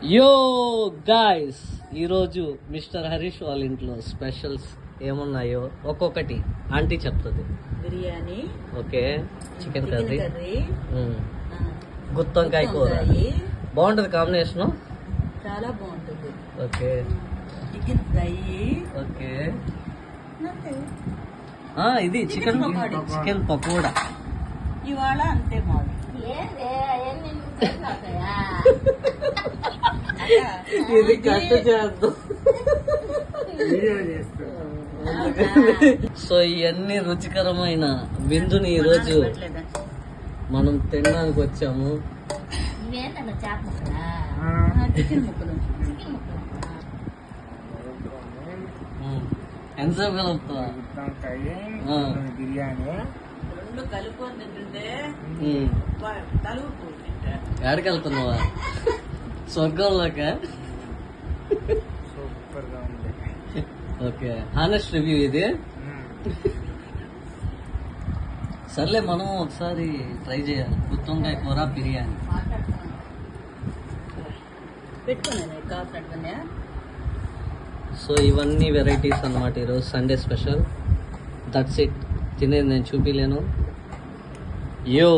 యో గాయ్స్, ఈరోజు మిస్టర్ హరీష్ వాళ్ళ ఇంట్లో స్పెషల్స్ ఏమున్నాయో ఒక్కొక్కటి ఆంటీ చెప్తుంది. బిర్యానీ, ఓకే, చికెన్ కర్రీ, గుత్తొంకాయ కూర. బాగుంటది కాంబినేషన్, చాలా బాగుంటుంది. ఓకే, చికెన్ ఫ్రై, ఓకే, ఇది చికెన్ పకోడా. ఇవాళ అంతే మాది. ఇది కష్ట చేద్దాం. సో ఇవన్నీ రుచికరమైన విందుని ఈ రోజు మనం తినడానికి వచ్చాము. చికెన్ ముక్కలు ఎంతసేపు కలుపుతా బిర్యానీ రెండు కలుపుకొని తింటుంటే తలుపు ఎక్కడికి వెళ్తున్నావా? స్వర్గంలోక. సూపర్ గా ఉంది. ఓకే, హానెస్ట్ రివ్యూ ఇది. సర్లే, మనం ఒకసారి ట్రై చేయాలి గుత్తొంకాయ కూర బిర్యానీ. సో ఇవన్నీ వెరైటీస్ అన్నమాట ఈరోజు సండే స్పెషల్. That's it. తినేది నేను చూపిలేను. యో